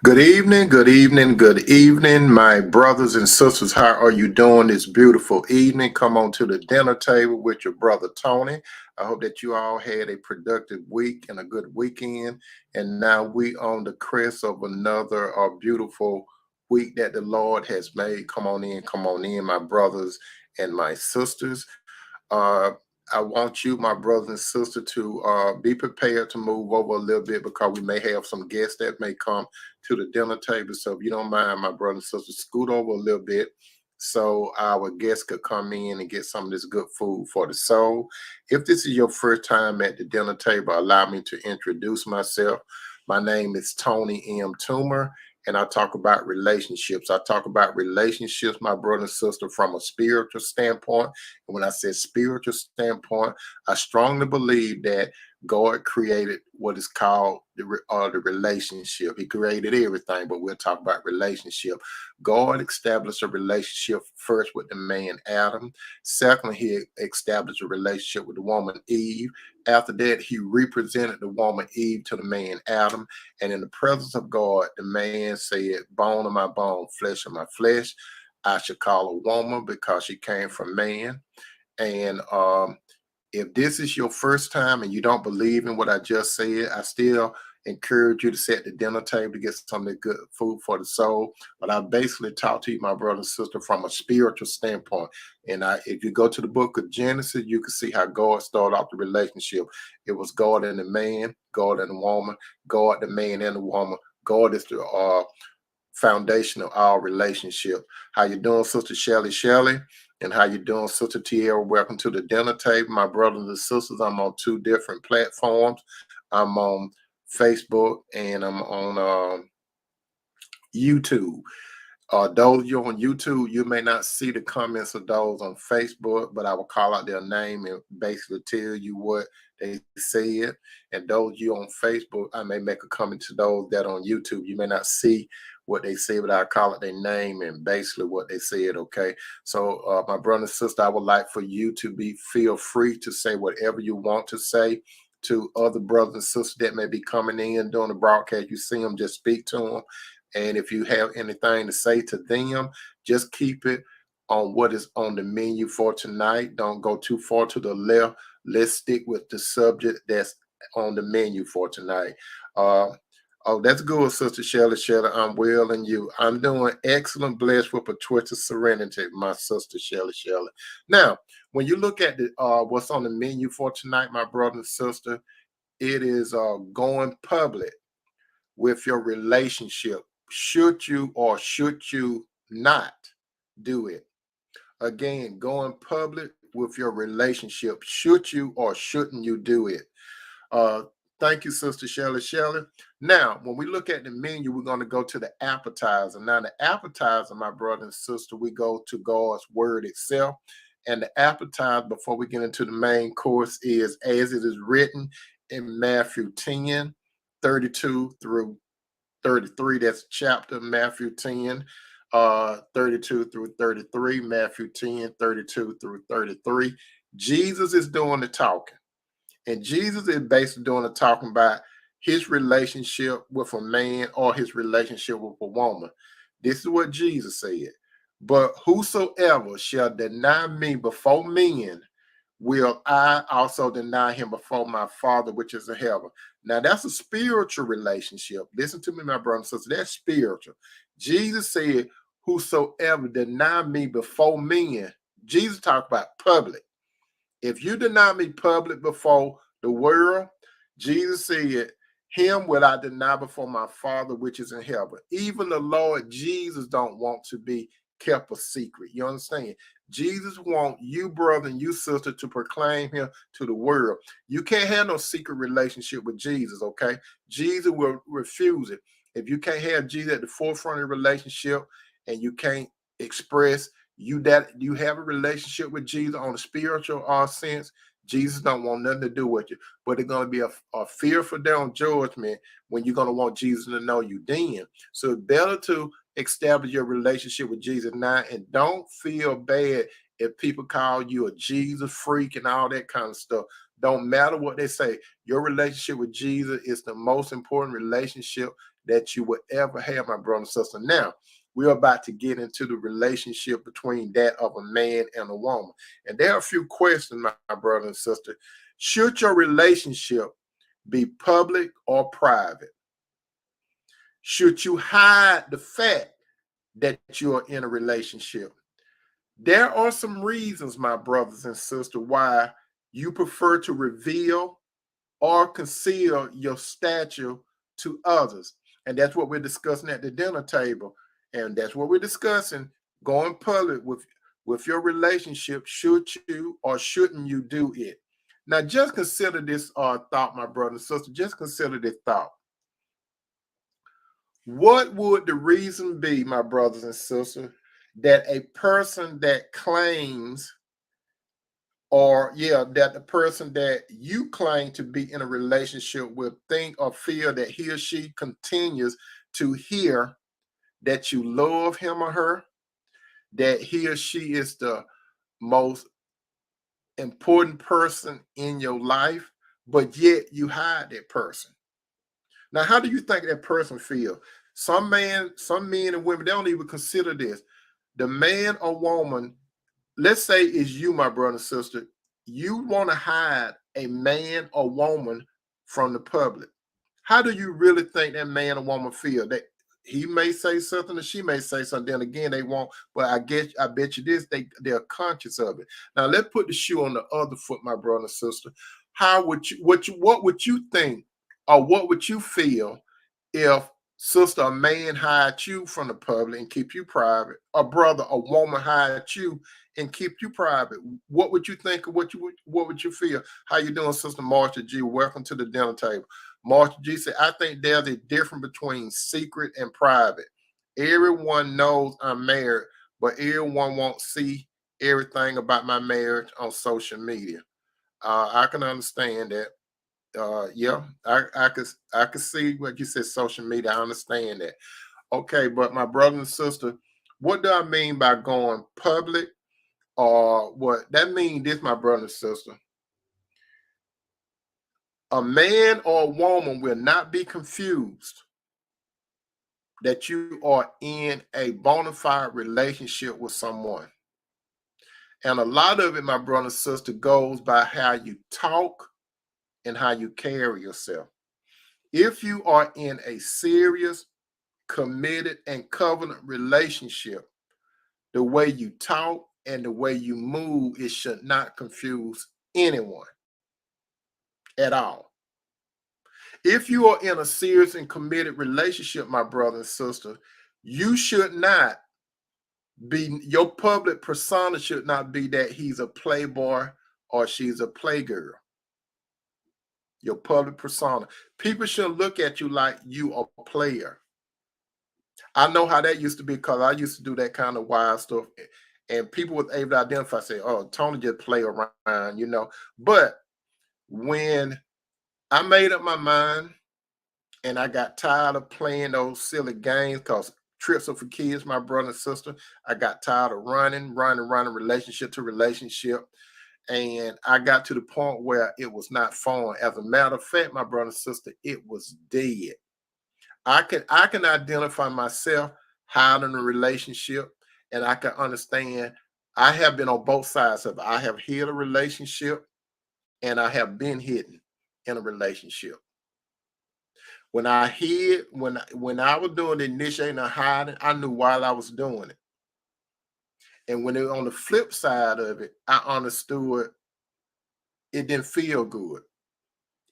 Good evening, good evening, good evening, my brothers and sisters. How are you doing this beautiful evening? Come on to the dinner table with your brother Tony. I hope that you all had a productive week and a good weekend. And now we on the crest of another beautiful week that the Lord has made. Come on in, my brothers and my sisters. Uh, I want you, my brothers and sisters, to be prepared to move over a little bit because we may have some guests that may come to the dinner table. So if you don't mind, my brothers and sisters, scoot over a little bit so our guests could come in and get some of this good food for the soul. If this is your first time at the dinner table, allow me to introduce myself. My name is Tony M. Toomer, and I talk about relationships. I talk about relationships, my brother and sister, from a spiritual standpoint. And when I say spiritual standpoint, I strongly believe that God created what is called the relationship. He created everything, but we'll talk about relationship. God established a relationship first with the man Adam. Second, he established a relationship with the woman Eve. After that, he represented the woman Eve to the man Adam. And in the presence of God, the man said, "Bone of my bone, flesh of my flesh. I should call a woman because she came from man." And if this is your first time and you don't believe in what I just said, I still encourage you to sit at the dinner table to get some of the good food for the soul. But I basically talk to you, my brother and sister, from a spiritual standpoint. And if you go to the book of Genesis, you can see how God started off the relationship. It was God and the man, God and the woman, God, the man and the woman. God is the foundation of our relationship. How you doing, Sister Shelly Shelly? And how you doing, Sister Tierra? Welcome to the dinner table, my brothers and sisters. I'm on two different platforms. I'm on Facebook and I'm on YouTube. Those you on YouTube, you may not see the comments of those on Facebook, but I will call out their name and basically tell you what they said. And those you on Facebook, I may make a comment to those that on YouTube. You may not see what they say, but I call it their name and basically what they said. Okay. So, my brother and sister, I would like for you to feel free to say whatever you want to say to other brothers and sisters that may be coming in during the broadcast. You see them, just speak to them. And if you have anything to say to them, just keep it on what is on the menu for tonight. Don't go too far to the left. Let's stick with the subject that's on the menu for tonight. Uh, oh, that's good, Sister Shelly Shelly. I'm well, and you? I'm doing excellent, blessed with a twitch of serenity, my sister Shelly Shelly. Now, when you look at the what's on the menu for tonight, my brother and sister, it is going public with your relationship. Should you or should you not do it? Again, going public with your relationship. Should you or shouldn't you do it? Uh, Thank you, Sister Shelly Shelly. Now, when we look at the menu, we're going to go to the appetizer. Now, the appetizer, my brother and sister, we go to God's word itself. And the appetizer, before we get into the main course, is as it is written in Matthew 10, 32 through 33. That's chapter Matthew 10, 32 through 33. Matthew 10, 32 through 33. Jesus is doing the talking. And Jesus is basically doing the talking about his relationship with a man or his relationship with a woman. This is what Jesus said. But whosoever shall deny me before men, will I also deny him before my Father which is in heaven. Now that's a spiritual relationship. Listen to me, my brother and sister. That's spiritual. Jesus said, whosoever deny me before men. Jesus talked about public. If you deny me public before the world, Jesus said, him will I deny before my Father which is in heaven. Even the Lord Jesus don't want to be kept a secret. You understand? Jesus want you, brother, and you, sister, to proclaim him to the world. You can't have no secret relationship with Jesus, okay? Jesus will refuse it. If you can't have Jesus at the forefront of the relationship and you can't express you have a relationship with Jesus on a spiritual sense, Jesus don't want nothing to do with you. But it's going to be a fearful day on judgment when you're going to want Jesus to know you then. So it's better to establish your relationship with Jesus now, and don't feel bad if people call you a Jesus freak and all that kind of stuff. Don't matter what they say. Your relationship with Jesus is the most important relationship that you will ever have, my brother and sister. Now, we're about to get into the relationship between that of a man and a woman. And there are a few questions, my brother and sister. Should your relationship be public or private? Should you hide the fact that you're in a relationship? There are some reasons, my brothers and sisters, why you prefer to reveal or conceal your stature to others. And that's what we're discussing at the dinner table. And that's what we're discussing going public with your relationship. Should you or shouldn't you do it? Now, just consider this thought, my brother and sister. Just consider this thought. What would the reason be, my brothers and sisters, that a person that claims, or yeah, that the person that you claim to be in a relationship with think or feel that he or she continues to hear that you love him or her, that he or she is the most important person in your life, but yet you hide that person? Now, how do you think that person feel? Some men and women, they don't even consider this. The man or woman, let's say is you, my brother and sister, you want to hide a man or woman from the public. How do you really think that man or woman feel? That he may say something or she may say something, then again they won't. But I bet you this, they're conscious of it. Now let's put the shoe on the other foot, my brother and sister. How would you what would you think, or what would you feel if, sister, a man hired you from the public and keep you private? A brother, a woman hired you and keep you private? What would you think, or what would you feel? How you doing, Sister Marsha G? Welcome to the dinner table. Marsha G said, I think there's a difference between secret and private. Everyone knows I'm married, but everyone won't see everything about my marriage on social media. I can understand that. Yeah, I could see what you said, social media. I understand that. Okay, but my brother and sister, what do I mean by going public? Or what that means this, my brother and sister. A man or a woman will not be confused that you are in a bona fide relationship with someone. And a lot of it, my brother and sister, goes by how you talk and how you carry yourself. If you are in a serious, committed, and covenant relationship, the way you talk and the way you move, it should not confuse anyone at all. If you are in a serious and committed relationship, my brother and sister, you should not be, your public persona should not be that he's a playboy or she's a playgirl. Your public persona. People shouldn't look at you like you a player. I know how that used to be, because I used to do that kind of wild stuff. And people were able to identify, say, oh, Tony just play around, you know. But when I made up my mind and I got tired of playing those silly games, because trips are for kids, my brother and sister. I got tired of running, relationship to relationship. And I got to the point where it was not fun. As a matter of fact, my brother and sister, it was dead. I can identify myself hiding a relationship, and I can understand. I have been on both sides of it. I have hid a relationship, and I have been hidden in a relationship. When I hid, when I was doing the initiating and hiding, I knew while I was doing it. And when it was on the flip side of it, I understood it didn't feel good.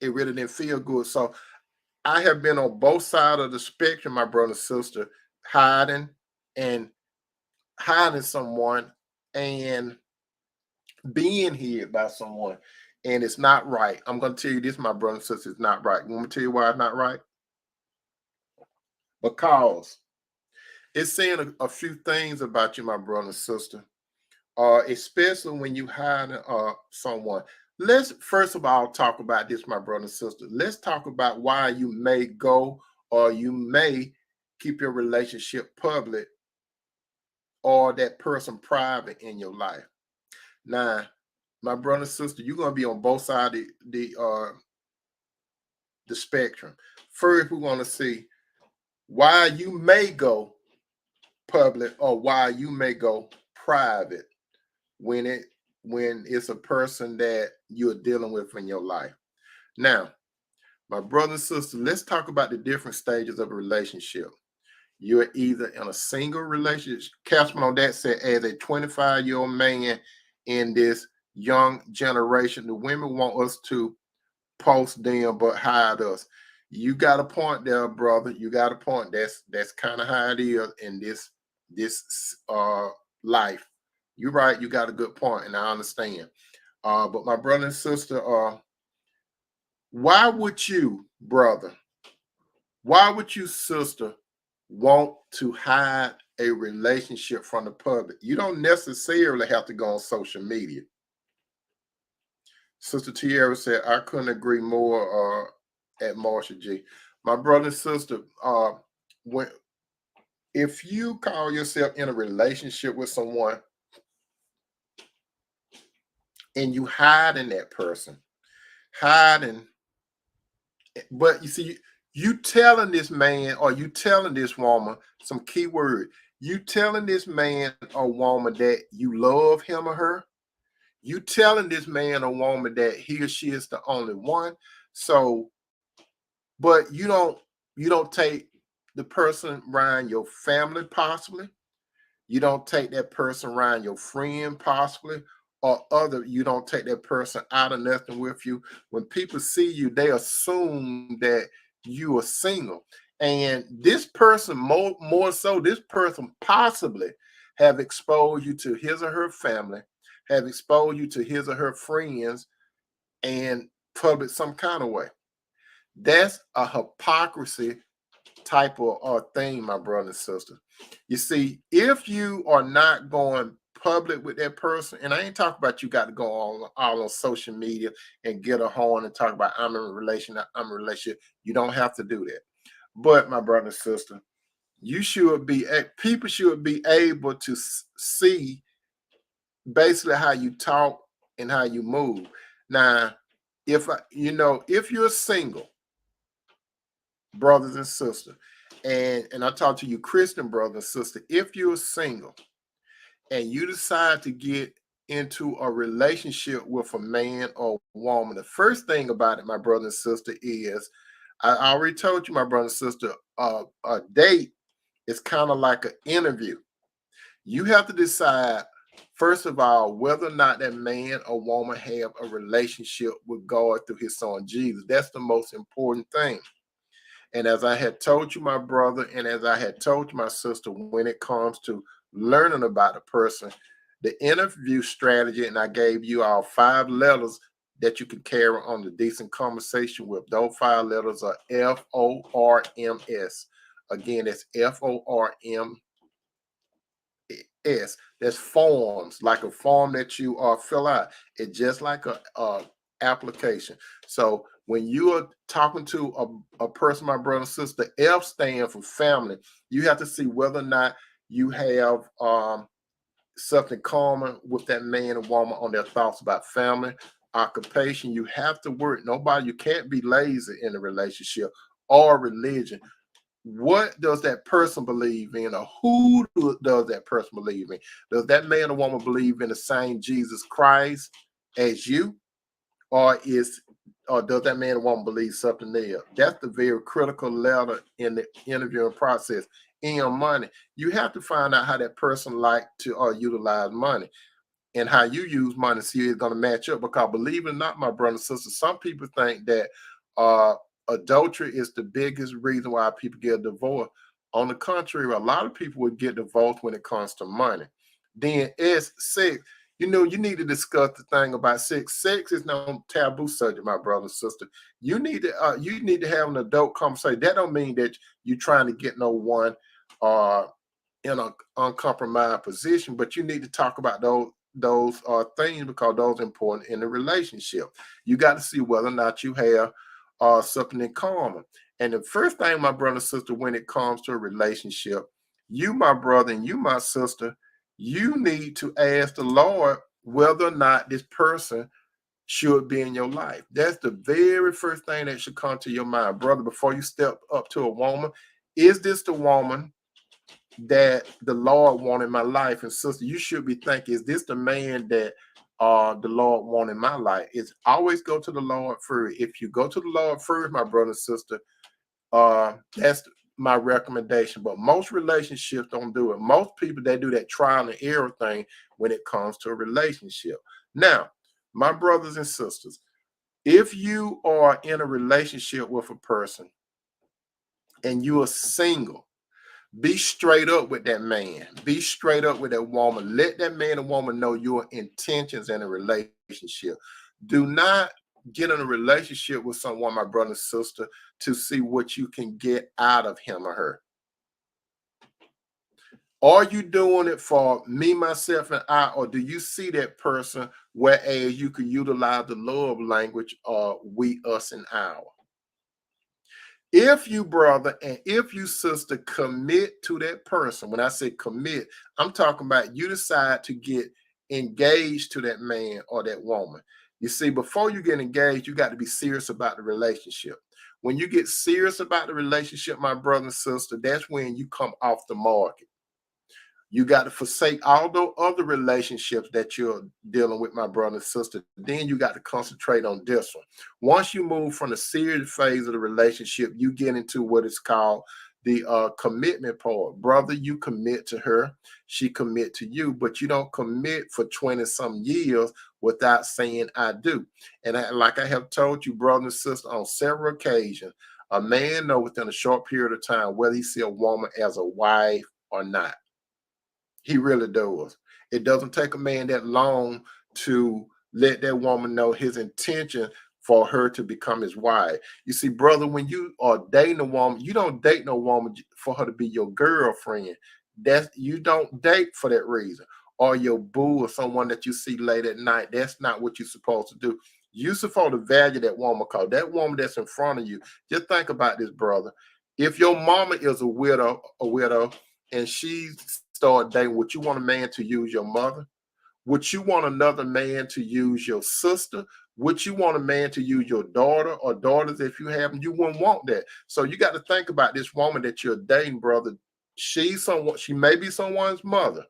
It really didn't feel good. So I have been on both sides of the spectrum, my brother and sister, hiding and hiding someone and being hid by someone. And it's not right. I'm going to tell you this, my brother and sister, it's not right. You want me to tell you why it's not right? Because it's saying a few things about you, my brother and sister, especially when you hire someone. Let's first of all talk about this, my brother and sister. Let's talk about why you may go, or you may keep your relationship public, or that person private in your life. Now, my brother and sister, you're gonna be on both sides of the spectrum. First, we want to see why you may go public or why you may go private when it's a person that you're dealing with in your life. Now, my brother and sister, let's talk about the different stages of a relationship. You're either in a single relationship. Councilman on that said, as a 25-year-old man in this young generation, the women want us to post them but hide us. You got a point there, brother. You got a point. That's kind of how it is in this life. You're right. You got a good point, and I understand. But my brother and sister, why would you, brother? Why would you, sister, want to hide a relationship from the public? You don't necessarily have to go on social media. Sister Tierra said, I couldn't agree more at Marshall G. My brother and sister, when if you call yourself in a relationship with someone and you hiding that person, hiding, but you see, you telling this man or you telling this woman some key word. You telling this man or woman that you love him or her. You telling this man or woman that he or she is the only one. So, but you don't take the person around your family possibly. You don't take that person around your friend possibly, or other. You don't take that person out of nothing with you. When people see you, they assume that you are single. And this person, more so, this person possibly have exposed you to his or her family, have exposed you to his or her friends, and public some kind of way. That's a hypocrisy type of thing, my brother and sister. You see, if you are not going public with that person, and I ain't talking about you got to go all on social media and get a horn and talk about I'm in a relation, I'm in a relationship. You don't have to do that. But my brother and sister, you should be people should be able to see basically how you talk and how you move. Now, if you're single, brothers and sisters, and I talk to you Christian brother and sister, if you're single and you decide to get into a relationship with a man or woman, the first thing about it, my brother and sister, is I already told you, my brother and sister, a date is kind of like an interview. You have to decide, first of all, whether or not that man or woman have a relationship with God through his son Jesus. That's the most important thing. And as I had told you, my brother, and as I had told you, my sister, when it comes to learning about a person, the interview strategy, and I gave you all 5 letters that you can carry on the decent conversation with. Those 5 letters are FORMS. Again, that's FORMS. That's forms, like a form that you fill out. It's just like a application. So when you are talking to a person, my brother and sister, F stand for family. You have to see whether or not you have something common with that man and woman on their thoughts about family, occupation. You have to work. You can't be lazy in a relationship, or religion. What does that person believe in, or who does that person believe in? Does that man or woman believe in the same Jesus Christ as you, or does that man or woman believe something else? That's the very critical letter in the interviewing process. In your money, you have to find out how that person like to utilize money, and how you use money, see it's going to match up. Because believe it or not, my brother and sister, some people think that uh, adultery is the biggest reason why people get divorced. On the contrary, a lot of people would get divorced when it comes to money. Then it's sex. You need to discuss the thing about sex. Sex is no taboo subject, my brother and sister. You need to have an adult conversation. That don't mean that you're trying to get no one uh in an uncompromised position, but you need to talk about those things, because those are important in a relationship. You got to see whether or not you have something in common. And the first thing, my brother and sister, when it comes to a relationship, you, my brother, and you, my sister, you need to ask the Lord whether or not this person should be in your life. That's the very first thing that should come to your mind, brother, before you step up to a woman. Is this the woman that the Lord want in my life? And sister, you should be thinking, is this the man that the Lord want in my life? It's always go to the Lord first. If you go to the Lord first, my brother and sister, that's my recommendation. But most relationships don't do it. Most people, they do that trial and error thing when it comes to a relationship. Now, my brothers and sisters, if you are in a relationship with a person and you are single, be straight up with that man. Be straight up with that woman. Let that man and woman know your intentions in a relationship. Do not get in a relationship with someone, my brother and sister, to see what you can get out of him or her. Are you doing it for me, myself, and I, or do you see that person whereas you can utilize the love language of we, us, and our? If you, brother, and if you, sister, commit to that person, when I say commit, I'm talking about you decide to get engaged to that man or that woman. You see, before you get engaged, you got to be serious about the relationship. When you get serious about the relationship, my brother and sister, that's when you come off the market. You got to forsake all those other relationships that you're dealing with, my brother and sister. Then you got to concentrate on this one. Once you move from the serious phase of the relationship, you get into what is called the commitment part. Brother, you commit to her, she commit to you, but you don't commit for 20 some years without saying I do. And like I have told you, brother and sister, on several occasions, a man knows within a short period of time whether he see a woman as a wife or not. He really does. It doesn't take a man that long to let that woman know his intention for her to become his wife. You see, brother, when you are dating a woman, you don't date no woman for her to be your girlfriend. That's, you don't date for that reason. Or your boo or someone that you see late at night. That's not what you're supposed to do. You're supposed to value that woman, because that woman that's in front of you. Just think about this, brother. If your mama is a widow, and she start dating, would you want a man to use your mother? Would you want another man to use your sister? Would you want a man to use your daughter or daughters if you have them? You wouldn't want that. So you got to think about this woman that you're dating, brother. She's someone, she may be someone's mother.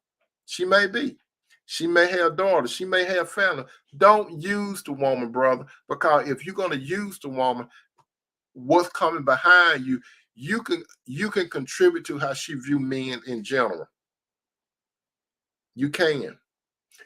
She may be. She may have daughters. She may have family. Don't use the woman, brother, because if you're going to use the woman, what's coming behind you, you can contribute to how she view men in general. You can.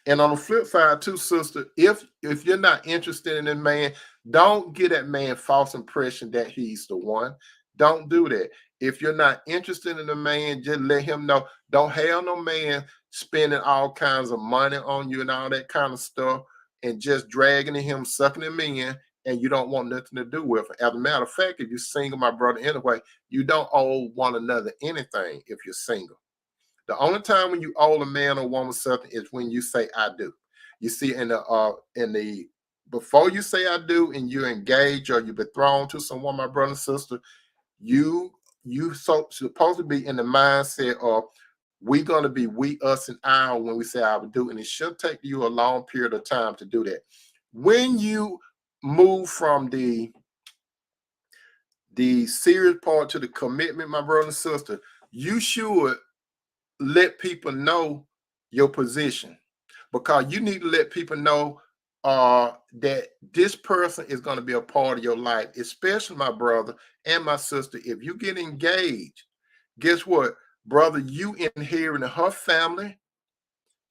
And on the flip side too, sister, if you're not interested in a man, don't get that man false impression that he's the one. Don't do that. If you're not interested in a man, just let him know. Don't have no man spending all kinds of money on you and all that kind of stuff, and just dragging him, sucking him in, and you don't want nothing to do with him. As a matter of fact, if you're single, my brother, anyway, you don't owe one another anything if you're single. The only time when you owe a man or woman something is when you say I do. You see, in the before you say I do and you're engaged or you're betrothed to someone, my brother and sister, you supposed to be in the mindset of we gonna be we, us, and our when we say I would do, and it should take you a long period of time to do that. When you move from the serious part to the commitment, my brother and sister, you should let people know your position, because you need to let people know that this person is going to be a part of your life, especially my brother and my sister. If you get engaged, guess what, brother? You inheriting her family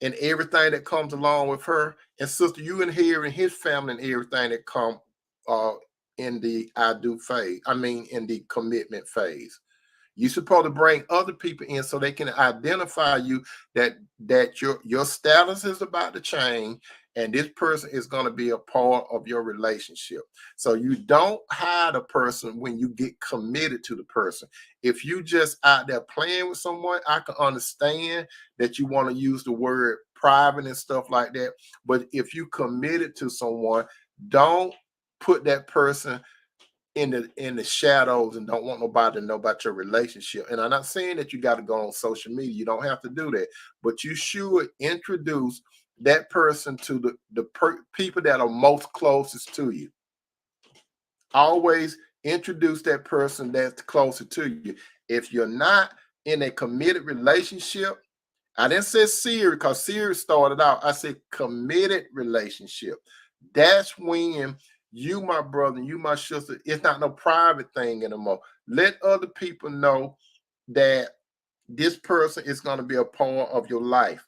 and everything that comes along with her, and sister, you inheriting his family and everything that come uh, in the I do phase. I mean, in the commitment phase. You're supposed to bring other people in so they can identify you, that your status is about to change, and this person is going to be a part of your relationship. So you don't hide a person when you get committed to the person. If you just out there playing with someone, I can understand that you want to use the word private and stuff like that. But if you committed to someone, don't put that person in the shadows and don't want nobody to know about your relationship. And I'm not saying that you got to go on social media. You don't have to do that, but you should introduce that person to the people that are most closest to you. Always introduce that person that's closer to you. If you're not in a committed relationship, I didn't say serious because serious started out. I said committed relationship. That's when you, my brother, you, my sister, it's not no private thing anymore. Let other people know that this person is going to be a part of your life.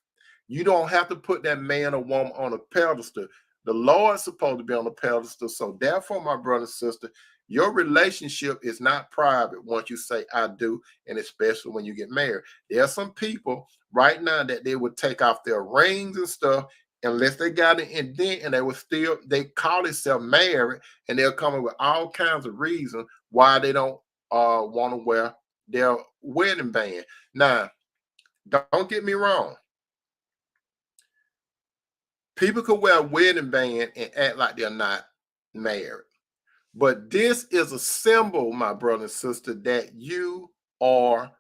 You don't have to put that man or woman on a pedestal. The Lord's supposed to be on the pedestal. So therefore, my brother and sister, your relationship is not private once you say I do, and especially when you get married. There are some people right now that they would take off their rings and stuff unless they got an indent, and they would still, they call themselves married, and they'll come up with all kinds of reasons why they don't want to wear their wedding band. Now, don't get me wrong. People could wear a wedding band and act like they're not married. But this is a symbol, my brother and sister, that you are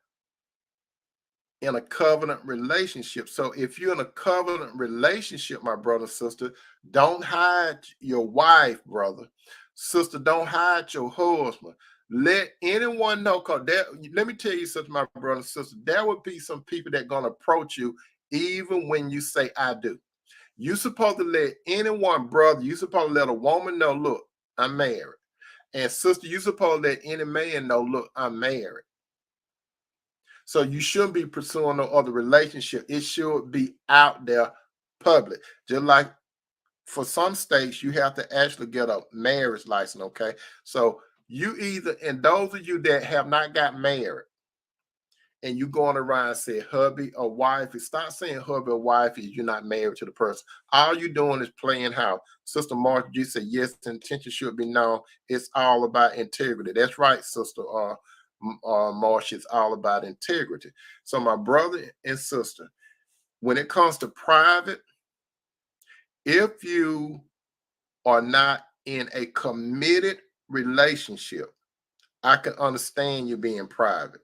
in a covenant relationship. So if you're in a covenant relationship, my brother and sister, don't hide your wife, brother. Sister, don't hide your husband. Let anyone know, because let me tell you something, my brother and sister, there will be some people that are going to approach you even when you say I do. You supposed to let anyone, brother, you supposed to let a woman know, look, I'm married. And sister, you supposed to let any man know, look, I'm married. So you shouldn't be pursuing no other relationship. It should be out there public. Just like for some states, you have to actually get a marriage license, okay? So you either, and those of you that have not got married, and you going around and say hubby or wifey, stop saying hubby or wifey if you're not married to the person. All you're doing is playing house. Sister Martha, you said yes, intention should be known. It's all about integrity. That's right, Sister Marcia. It's all about integrity. So my brother and sister, when it comes to private, if you are not in a committed relationship, I can understand you being private.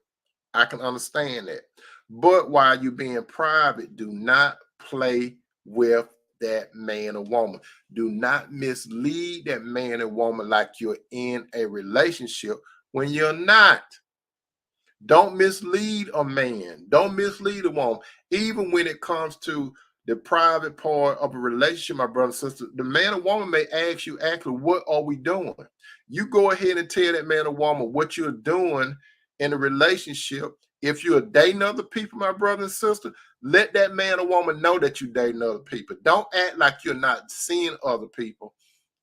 I can understand that. But while you're being private, do not play with that man or woman. Do not mislead that man and woman like you're in a relationship when you're not. Don't mislead a man. Don't mislead a woman. Even when it comes to the private part of a relationship, my brother and sister, the man or woman may ask you, actually, what are we doing? You go ahead and tell that man or woman what you're doing in a relationship. If you're dating other people, my brother and sister, let that man or woman know that you're dating other people. Don't act like you're not seeing other people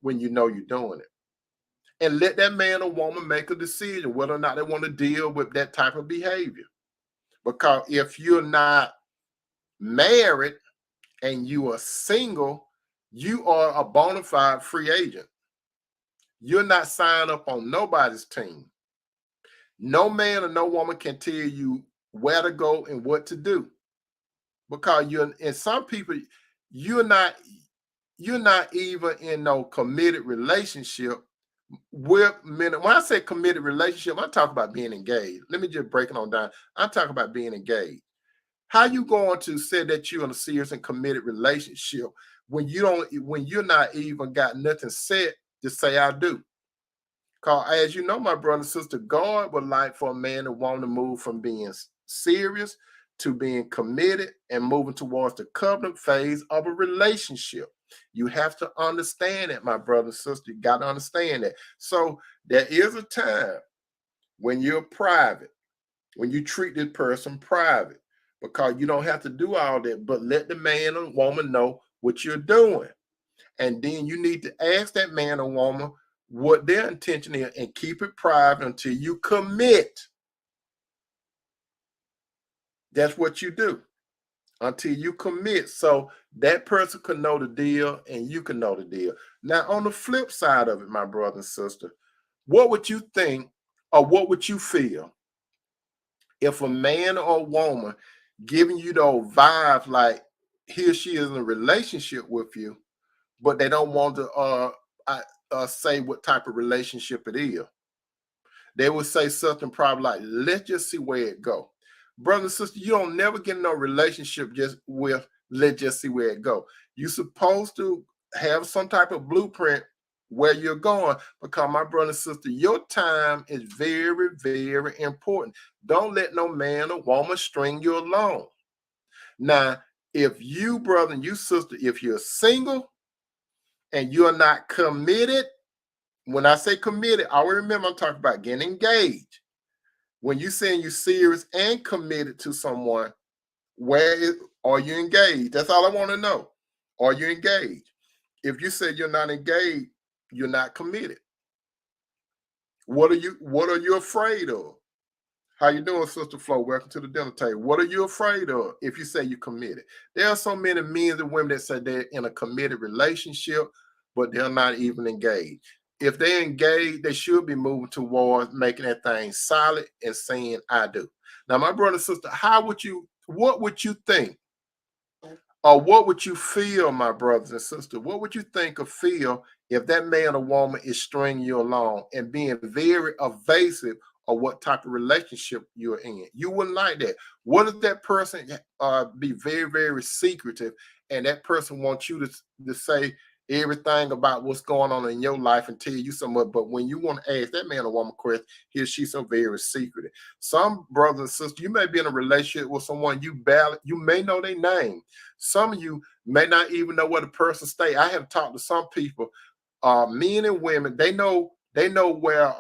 when you know you're doing it. And let that man or woman make a decision whether or not they want to deal with that type of behavior. Because if you're not married and you are single, you are a bona fide free agent. You're not signed up on nobody's team. No man or no woman can tell you where to go and what to do. Because you're, and some people, you're not you're not even in no committed relationship with men. When I say committed relationship, I'm talking about being engaged. Let me just break it on down. I'm talking about being engaged. How you going to say that you're in a serious and committed relationship when you don't, when you're not even got nothing set to say I do? Because as you know, my brother and sister, God would like for a man and woman to move from being serious to being committed and moving towards the covenant phase of a relationship. You have to understand it, my brother and sister. You got to understand that. So there is a time when you're private, when you treat this person private, because you don't have to do all that, but let the man or woman know what you're doing. And then you need to ask that man or woman what their intention is and keep it private until you commit. That's what you do until you commit. So that person can know the deal and you can know the deal. Now, on the flip side of it, my brother and sister, what would you think or what would you feel if a man or woman giving you those vibes like he or she is in a relationship with you, but they don't want to say what type of relationship it is? They would say something probably like, let's just see where it go. Brother and sister, you don't never get in no relationship just with Let's just see where it go. You're supposed to have some type of blueprint where you're going, because my brother and sister, your time is very, very important. Don't let no man or woman string you along. Now, if you, brother, and you, sister, if you're single and you're not committed, when I say committed, I always remember I'm talking about getting engaged. When you saying you're serious and committed to someone, are you engaged? That's all I want to know. Are you engaged? If you say you're not engaged, you're not committed. What are you afraid of? How you doing, Sister Flo? Welcome to the dinner table. What are you afraid of if you say you're committed? There are so many men and women that say they're in a committed relationship, but they're not even engaged. If they're engaged, they should be moving towards making that thing solid and saying, I do. Now, my brother and sister, what would you think? Or what would you feel, my brothers and sisters? What would you think or feel if that man or woman is stringing you along and being very evasive of what type of relationship you're in? You wouldn't like that. What if that person be very, very secretive, and that person wants you to say everything about what's going on in your life and tell you so much, but when you want to ask that man or woman question, he or she's so very secretive. Some brothers and sisters, you may be in a relationship with someone you may know their name. Some of you may not even know where the person stay. I have talked to some people, men and women. They know where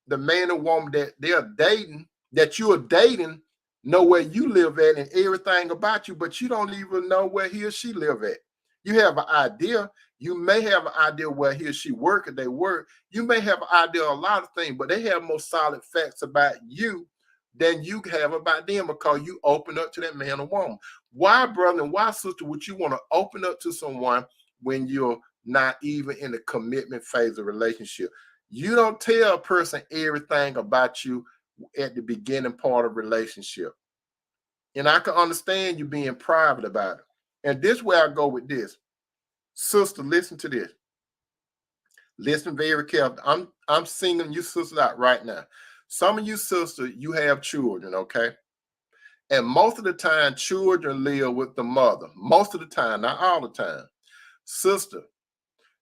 the man and woman that they're dating, that you are dating, know where you live at and everything about you, but you don't even know where he or she live at. You have an idea. You may have an idea where he or she work or they work. You may have an idea of a lot of things, but they have more solid facts about you than you have about them, because you open up to that man or woman. Why, brother, and why, sister, would you want to open up to someone when you're not even in the commitment phase of relationship? You don't tell a person everything about you at the beginning part of relationship. And I can understand you being private about it. And this way I go with this. Sister, listen to this. Listen very carefully. I'm singing you sisters out right now. Some of you sisters, you have children, okay? And most of the time, children live with the mother. Most of the time, not all the time. Sister,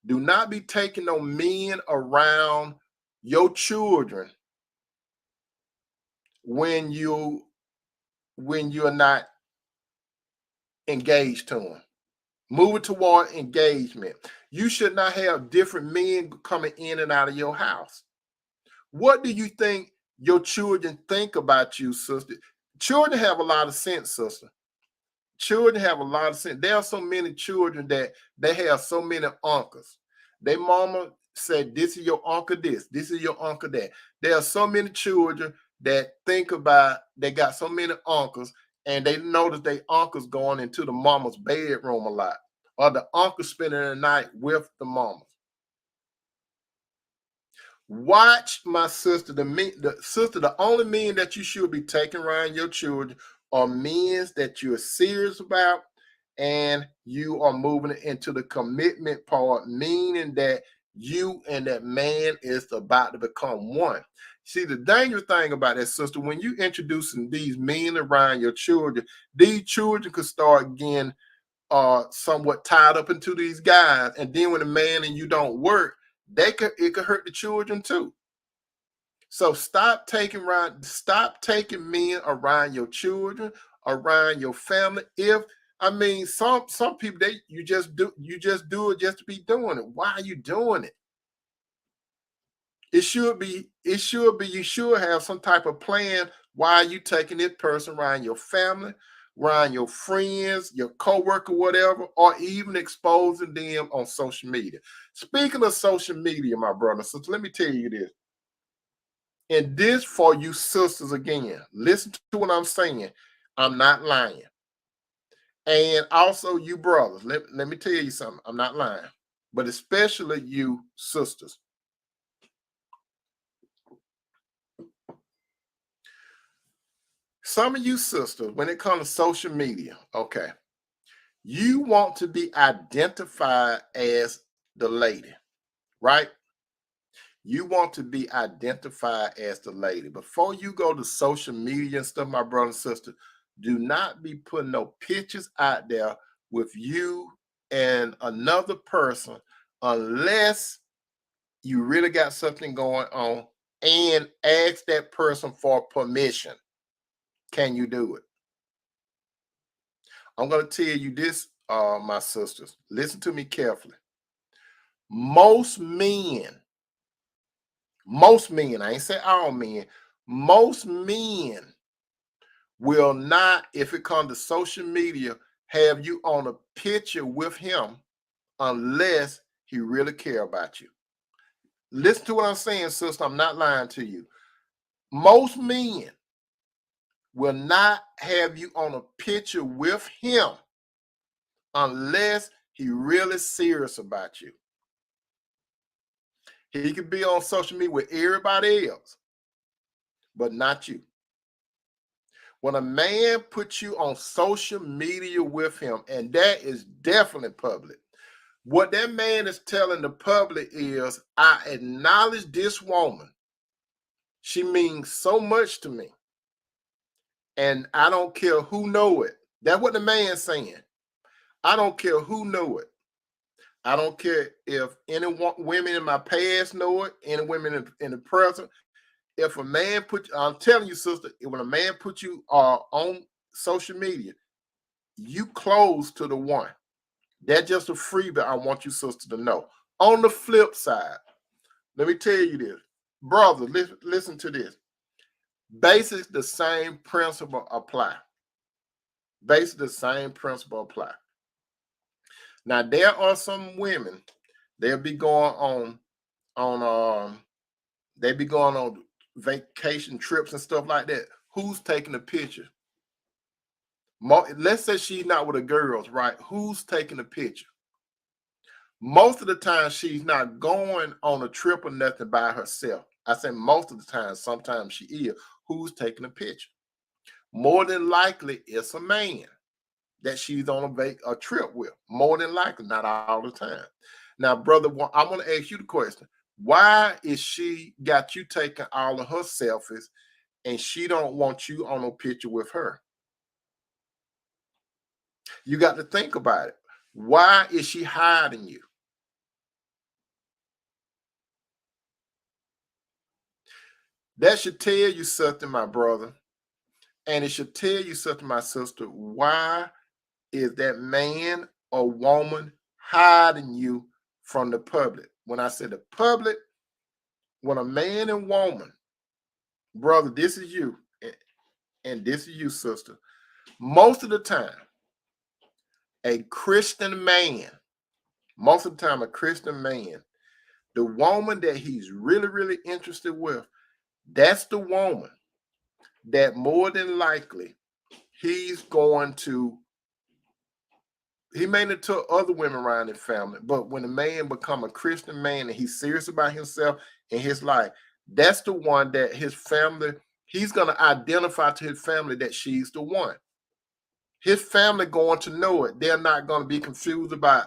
do not be taking no men around your children when you're not engaged to them. Move it toward engagement. You should not have different men coming in and out of your house. What do you think your children think about you, sister? Children have a lot of sense, sister. Children have a lot of sense. There are so many children that they have so many uncles. Their mama said, this is your uncle this is your uncle that. There are so many children that think about, they got so many uncles, and they notice their uncles going into the mama's bedroom a lot, or the uncle spending the night with the mama. Watch, my sister, the only men that you should be taking around your children are men that you're serious about, and you are moving into the commitment part, meaning that you and that man is about to become one. See, the dangerous thing about that, sister, when you introducing these men around your children, these children could start getting somewhat tied up into these guys, and then when the man and you don't work, it could hurt the children too. So stop taking men around your children, around your family. Some people, you just do it just to be doing it. Why are you doing it? It should be you should have some type of plan why you taking this person around your family, around your friends, your coworker, whatever, or even exposing them on social media. Speaking of social media, my brother, so let me tell you this. And this for you sisters again. Listen to what I'm saying. I'm not lying. And also you brothers, let me tell you something. I'm not lying. But especially you sisters. Some of you sisters, when it comes to social media, okay, you want to be identified as the lady, right? You want to be identified as the lady. Before you go to social media and stuff, my brother and sister, do not be putting no pictures out there with you and another person unless you really got something going on and ask that person for permission. Can you do it? I'm going to tell you this, my sisters. Listen to me carefully. Most men, I ain't say all men, most men will not, if it comes to social media, have you on a picture with him unless he really care about you. Listen to what I'm saying, sister. I'm not lying to you. Most men will not have you on a picture with him unless he really serious about you. He could be on social media with everybody else, but not you. When a man puts you on social media with him, and that is definitely public, what that man is telling the public is, I acknowledge this woman. She means so much to me. And I don't care who know it. That's what the man's saying. I don't care who know it. I don't care if any women in my past know it, any women in the present. If a man I'm telling you, sister, when a man put you on social media, you close to the one. That's just a freebie I want you, sister, to know. On the flip side, let me tell you this. Brother, listen to this. Basically, the same principle apply. Basically, the same principle apply. Now, there are some women, they'll be going they be going on vacation trips and stuff like that. Who's taking the picture? Let's say she's not with the girls, right? Who's taking the picture? Most of the time, she's not going on a trip or nothing by herself. I say most of the time, sometimes she is. Who's taking the picture? More than likely, it's a man that she's on a trip with. More than likely, not all the time. Now, brother, I want to ask you the question. Why is she got you taking all of her selfies and she don't want you on a picture with her? You got to think about it. Why is she hiding you? That should tell you something, my brother. And it should tell you something, my sister. Why is that man or woman hiding you from the public? When I say the public, when a man and woman, brother, this is you, and this is you, sister. Most of the time, a Christian man, most of the time, a Christian man, the woman that he's really, really interested with, that's the woman that more than likely he's going to, he may not tell other women around his family, but when a man become a Christian man and he's serious about himself and his life, that's the one that his family, he's going to identify to his family that she's the one. His family going to know it. They're not going to be confused about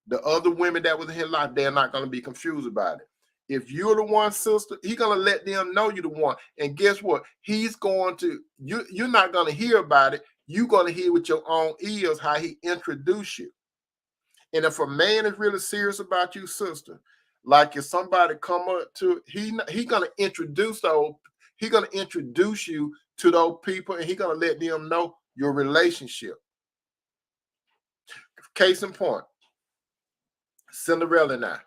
the other women that was in his life. They're not going to be confused about it. If you're the one, sister, he's going to let them know you're the one. And guess what? He's going to, you're not going to hear about it. You're going to hear with your own ears how he introduced you. And if a man is really serious about you, sister, like if somebody come up to, he going to introduce you to those people, and he's going to let them know your relationship. Case in point, Cinderella and I.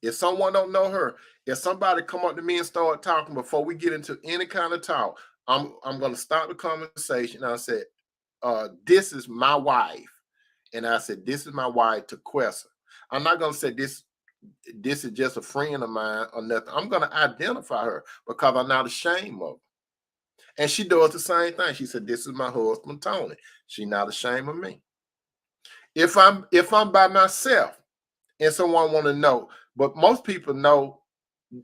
If someone don't know her, if somebody come up to me and start talking before we get into any kind of talk, I'm going to start the conversation. I said, this is my wife. And I said, this is my wife, Tequessa. I'm not going to say this is just a friend of mine or nothing. I'm going to identify her because I'm not ashamed of her. And she does the same thing. She said, this is my husband, Tony. She's not ashamed of me. If I'm by myself and someone want to know, but most people know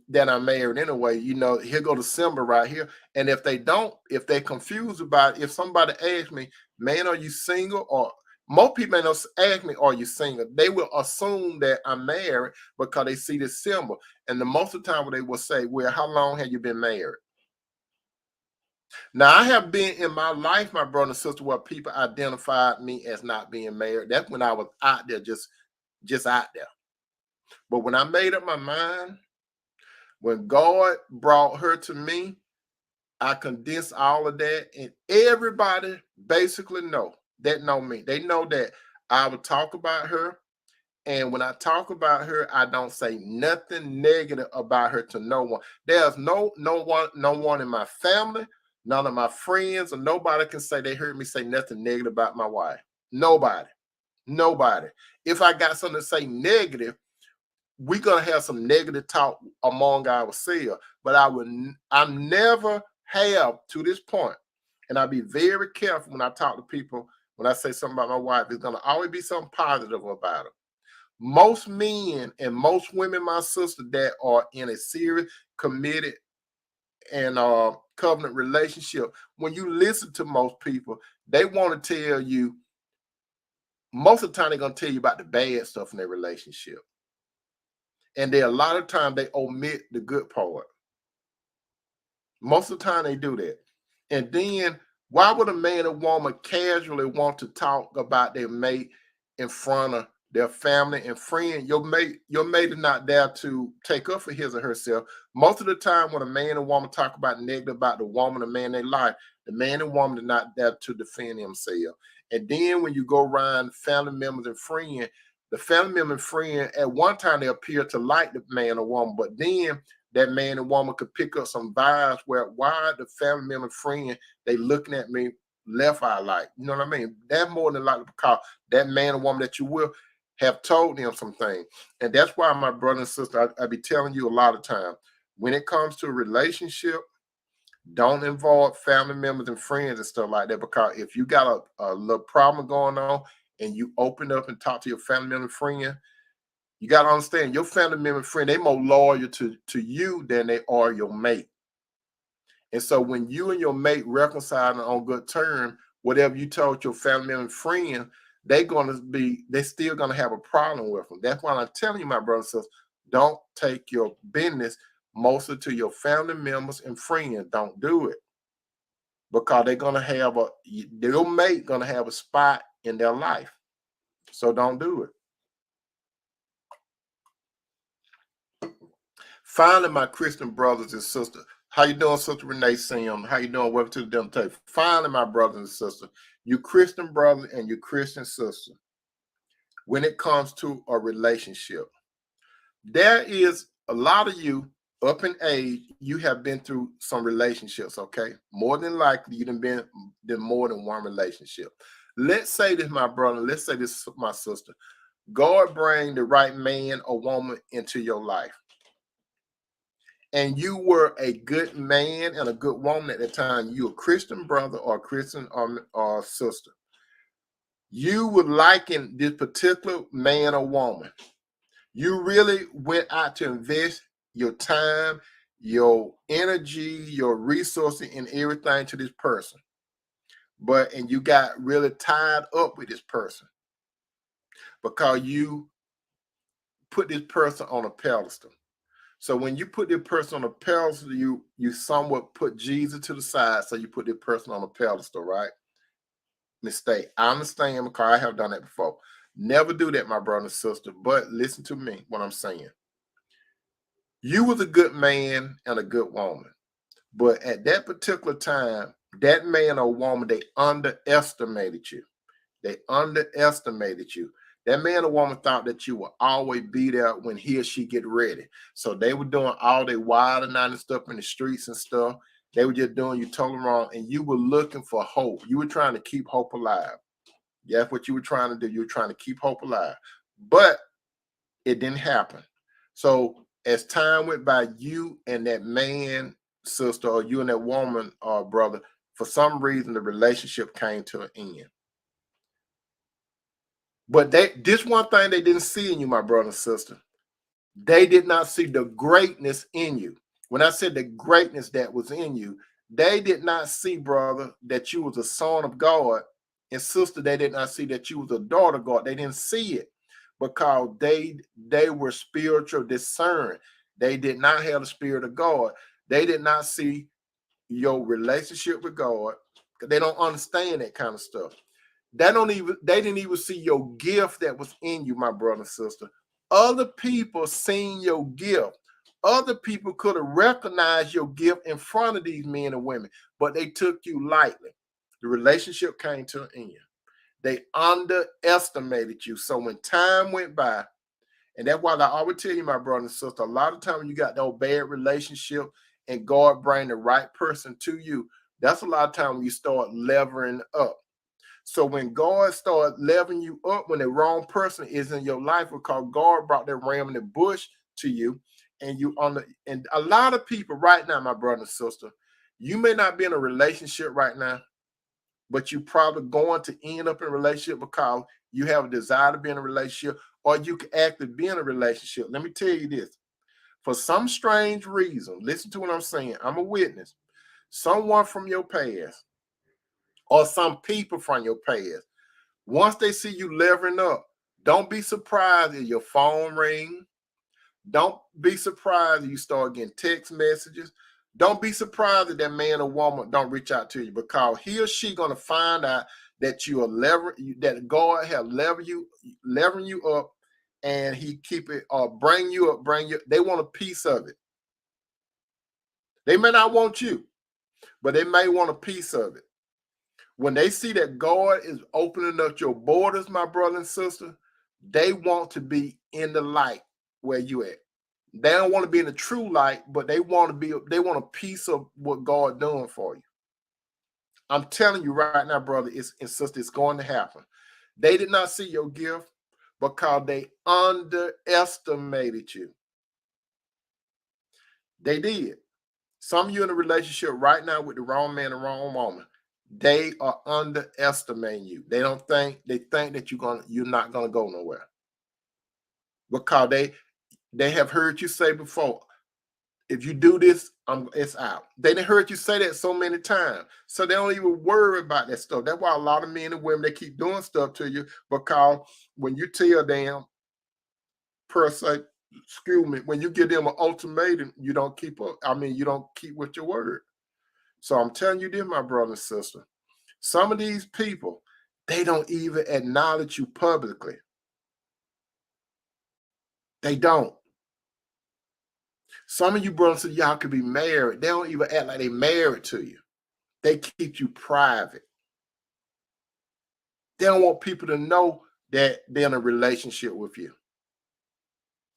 that I'm married anyway, here go the symbol right here. And if they're confused about it, if somebody asks me, man, are you single? Or most people may not ask me, are you single? They will assume that I'm married because they see this symbol. And the most of the time they will say, well, how long have you been married? Now, I have been in my life, my brother and sister, where people identified me as not being married. That's when I was out there, just out there. But when I made up my mind, when God brought her to me, I condensed all of that, and everybody basically know me. They know that I would talk about her. And when I talk about her, I don't say nothing negative about her to no one. There's no one in my family, none of my friends, or nobody can say they heard me say nothing negative about my wife. Nobody. Nobody. If I got something to say negative, we're gonna have some negative talk among ourselves. But I never have to this point, and I be very careful when I talk to people. When I say something about my wife, it's gonna always be something positive about her. Most men and most women, my sister, that are in a serious, committed, and covenant relationship, when you listen to most people, they want to tell you, most of the time they're going to tell you about the bad stuff in their relationship. And a lot of time they omit the good part. Most of the time they do that. And then why would a man or woman casually want to talk about their mate in front of their family and friend? Your mate is not there to take up for his or herself. Most of the time when a man and woman talk about negative about the woman or man in their life, the man and woman are not there to defend themselves. And then when you go around family members and friends, the family member and friend, at one time they appear to like the man or woman, but then that man and woman could pick up some vibes where why the family member friend they looking at me left eye like, you know what I mean? That's more than likely because that man or woman that you will have told them some things. And that's why my brother and sister, I be telling you a lot of time, when it comes to a relationship, don't involve family members and friends and stuff like that. Because if you got a little problem going on and you open up and talk to your family member and friend, you got to understand your family member and friend, they more loyal to you than they are your mate. And so when you and your mate reconciling on good terms, whatever you told your family member and friend, they still gonna have a problem with them. That's why I'm telling you, my brothers and sisters, don't take your business mostly to your family members and friends. Don't do it. Because they're gonna have your mate gonna have a spot in their life. So don't do it. Finally, my Christian brothers and sisters, how you doing, Sister Renee Sim? How you doing? Welcome to the dinner table. Finally, my brothers and sisters, you Christian brother and you Christian sister, when it comes to a relationship, there is a lot of you up in age, you have been through some relationships, okay? More than likely, you've been in more than one relationship. Let's say this, my brother, let's say this, my sister. God bring the right man or woman into your life, and you were a good man and a good woman at the time, you a Christian brother or a Christian or sister, you would liken this particular man or woman. You really went out to invest your time, your energy, your resources, and everything to this person. And you got really tied up with this person because you put this person on a pedestal. So when you put this person on a pedestal, you somewhat put Jesus to the side. So you put this person on a pedestal, right? Mistake. I understand because I have done that before. Never do that, my brother and sister. But listen to me, what I'm saying. You was a good man and a good woman. But at that particular time, that man or woman, they underestimated you. They underestimated you. That man or woman thought that you would always be there when he or she get ready. So they were doing all their wild and out and stuff in the streets and stuff. They were just doing you totally wrong. And you were looking for hope. You were trying to keep hope alive. That's what you were trying to do. You were trying to keep hope alive. But it didn't happen. So as time went by, you and that man, sister, or you and that woman or brother, for some reason the relationship came to an end. But this one thing they didn't see in you, my brother and sister. They did not see the greatness in you. When I said the greatness that was in you, they did not see, brother, that you was a son of God. And sister, they did not see that you was a daughter of God. They didn't see it because they were spiritual discerned. They did not have the spirit of God. They did not see your relationship with God, because they don't understand that kind of stuff. They didn't even see your gift that was in you, my brother and sister. Other people seen your gift. Other people could have recognized your gift in front of these men and women, but they took you lightly. The relationship came to an end. They underestimated you. So when time went by, and that's why I always tell you, my brother and sister, a lot of times when you got that bad relationship and God bring the right person to you, that's a lot of time when you start levering up. So when God starts leveling you up, when the wrong person is in your life, because God brought that ram in the bush to you, and you on the and a lot of people right now, my brother and sister, you may not be in a relationship right now, but you probably going to end up in a relationship because you have a desire to be in a relationship, or you can actually be in a relationship. Let me tell you this. For some strange reason, listen to what I'm saying. I'm a witness. Someone from your past or some people from your past, once they see you levering up, don't be surprised if your phone ring. Don't be surprised if you start getting text messages. Don't be surprised if that man or woman don't reach out to you, because he or she gonna find out that you are that God have levering you up, and he keep it or bring you up, they want a piece of it. They may not want you, but they may want a piece of it. When they see that God is opening up your borders, my brother and sister, they want to be in the light where you at. They don't want to be in the true light, but they want a piece of what God doing for you. I'm telling you right now, brother and sister, it's going to happen. They did not see your gift because they underestimated you. They did. Some of you in a relationship right now with the wrong man and wrong woman. They are underestimating you. They think that you're not gonna go nowhere. Because they have heard you say before, if you do this, it's out. They done heard you say that so many times. So they don't even worry about that stuff. That's why a lot of men and women, they keep doing stuff to you, because when you tell them, per se, excuse me, when you give them an ultimatum, you don't keep up. I mean, you don't keep with your word. So I'm telling you this, my brother and sister. Some of these people, they don't even acknowledge you publicly. They don't. Some of you brothers and y'all could be married. They don't even act like they married to you. They keep you private. They don't want people to know that they're in a relationship with you.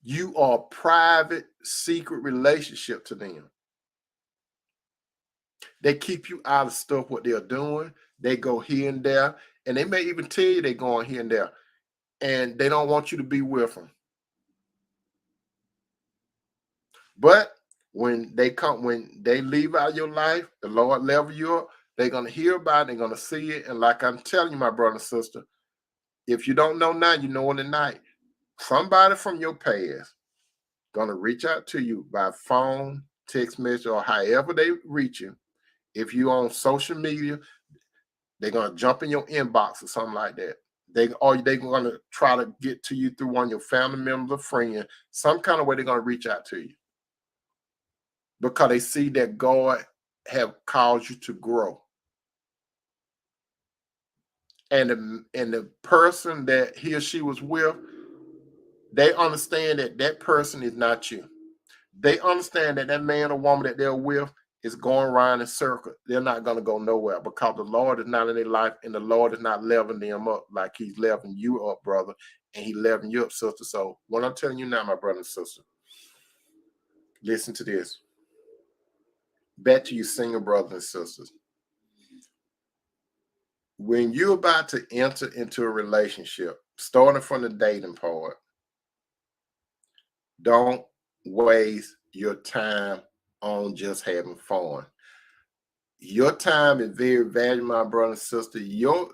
You are a private, secret relationship to them. They keep you out of stuff, what they're doing. They go here and there, and they may even tell you they're going here and there, and they don't want you to be with them. But when they leave out your life, the Lord level you up, they're going to hear about it, they're going to see it. And like I'm telling you, my brother and sister, if you don't know now, you know in the night. Somebody from your past going to reach out to you by phone, text message, or however they reach you. If you on social media, they're going to jump in your inbox or something like that. They're going to try to get to you through one of your family members or friends. Some kind of way they're going to reach out to you, because they see that God have caused you to grow. And the person that he or she was with, they understand that that person is not you. They understand that that man or woman that they're with is going around in circles. They're not going to go nowhere, because the Lord is not in their life, and the Lord is not leveling them up like he's leveling you up, brother, and he leveling you up, sister. So what I'm telling you now, my brother and sister, listen to this. Back to you single brothers and sisters. When you're about to enter into a relationship, starting from the dating part, don't waste your time on just having fun. Your time is very valuable, my brother and sister. Your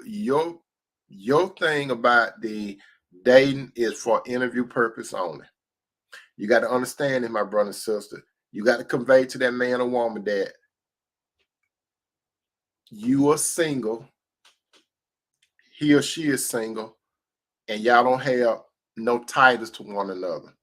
thing about the dating is for interview purpose only. You got to understand it, my brother and sister. You got to convey to that man or woman that you are single, he or she is single, and y'all don't have no titles to one another.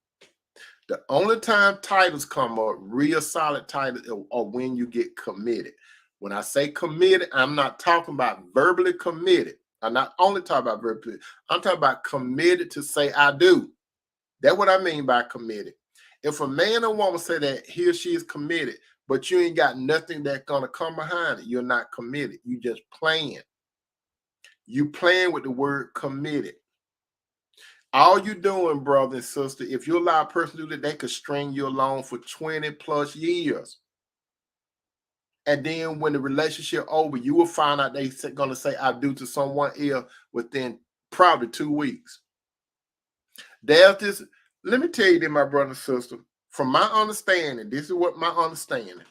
The only time titles come up, real solid titles, are when you get committed. When I say committed, I'm not talking about verbally committed. I'm not only talking about verbally, I'm talking about committed to say I do. That's what I mean by committed. If a man or woman say that he or she is committed, but you ain't got nothing that's gonna come behind it, you're not committed. You just playing. You playing with the word committed. All you doing, brother and sister, if you allow a person to do that, they could string you along for 20 plus years. And then when the relationship over, you will find out they're going to say I do to someone else within probably 2 weeks. There's this, let me tell you this, my brother and sister, from my understanding, this is what my understanding.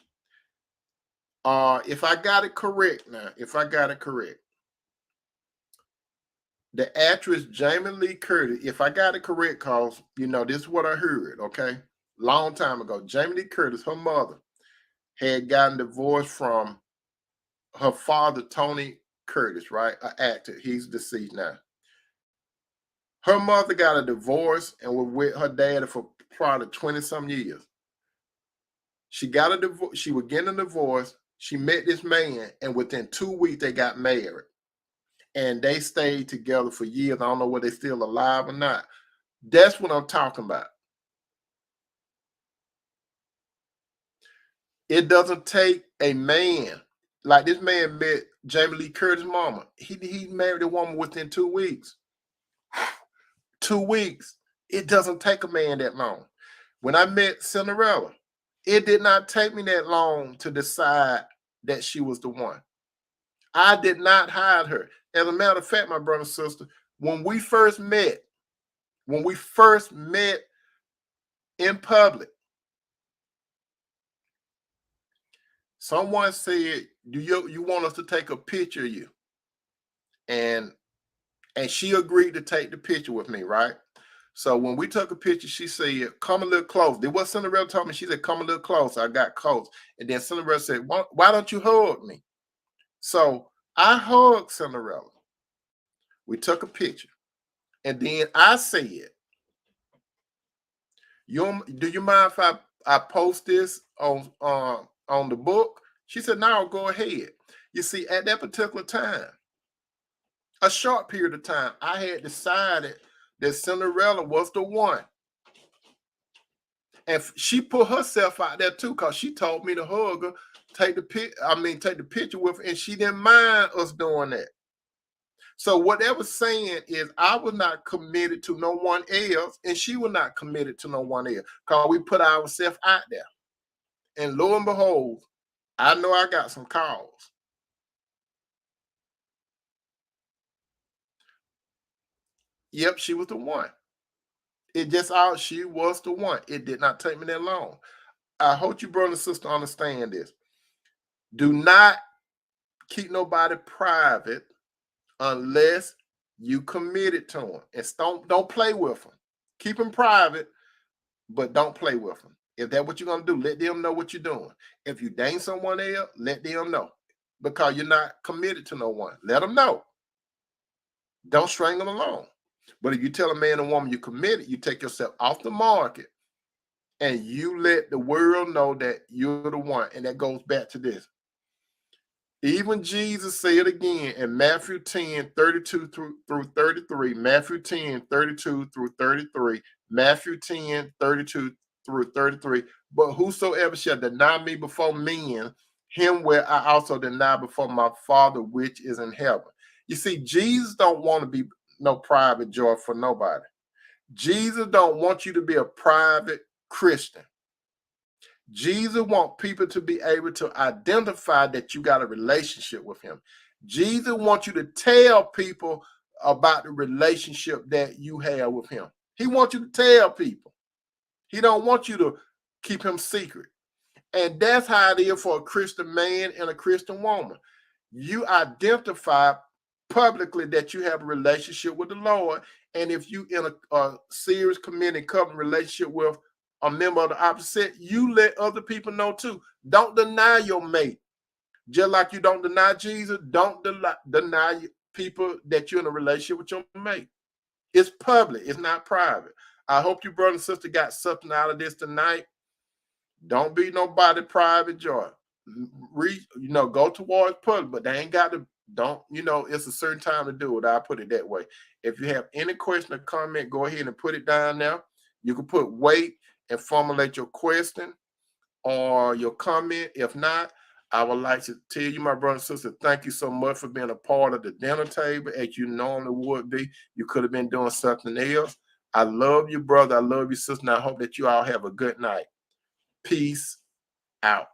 If I got it correct now, the actress Jamie Lee Curtis, if I got it correct, cause this is what I heard, okay? Long time ago, Jamie Lee Curtis, her mother, had gotten divorced from her father, Tony Curtis, right? An actor. He's deceased now. Her mother got a divorce and was with her dad for probably 20-some years. She got a divorce. She was getting a divorce. She met this man, and within 2 weeks, they got married. And they stayed together for years. I don't know whether they're still alive or not. That's what I'm talking about. It doesn't take a man. Like this man met Jamie Lee Curtis' mama. He married a woman within 2 weeks. 2 weeks. It doesn't take a man that long. When I met Cinderella, it did not take me that long to decide that she was the one. I did not hide her. As a matter of fact, my brother and sister, when we first met in public, someone said, "Do you want us to take a picture of you?" And she agreed to take the picture with me, right? So when we took a picture, she said, "Come a little close." Did what Cinderella told me? She said, "Come a little close." I got close. And then Cinderella said, "Why don't you hug me?" So I hugged Cinderella. We took a picture. And then I said, do you mind if I post this on the book? She said, "No, go ahead." You see, at that particular time, a short period of time, I had decided that Cinderella was the one. And she put herself out there too, because she told me to hug her, take the picture with her, and she didn't mind us doing that. So what they were saying is I was not committed to no one else, and she was not committed to no one else, because we put ourselves out there. And lo and behold, I know I got some calls. Yep, she was the one. She was the one. It did not take me that long. I hope you, brother and sister, understand this. Do not keep nobody private unless you committed to them. And don't play with them. Keep them private, but don't play with them. If that's what you're going to do, let them know what you're doing. If you date someone else, let them know. Because you're not committed to no one. Let them know. Don't string them along. But if you tell a man or woman you're committed, you take yourself off the market and you let the world know that you're the one. And that goes back to this. Even Jesus said again in Matthew 10, 32 through 33, Matthew 10, 32 through 33, Matthew 10, 32 through 33. But whosoever shall deny me before men, him will I also deny before my Father which is in heaven. You see, Jesus don't want to be no private joy for nobody. Jesus don't want you to be a private Christian. Jesus wants people to be able to identify that you got a relationship with him. Jesus wants you to tell people about the relationship that you have with him. He wants you to tell people. He don't want you to keep him secret. And that's how it is for a Christian man and a Christian woman. You identify publicly that you have a relationship with the Lord. And if you in a serious committed covenant relationship with a member of the opposite, you let other people know too. Don't deny your mate. Just like you don't deny Jesus, don't deny people that you're in a relationship with your mate. It's public. It's not private. I hope you brother and sister got something out of this tonight. Don't be nobody private joy. Go towards public, but they ain't got to. Don't it's a certain time to do it. I'll put it that way. If you have any question or comment, go ahead and put it down now. You can put wait and formulate your question or your comment. If not, I would like to tell you, my brother and sister, thank you so much for being a part of the dinner table as you normally would be. You could have been doing something else. I love you, brother. I love you, sister. And I hope that you all have a good night. Peace out.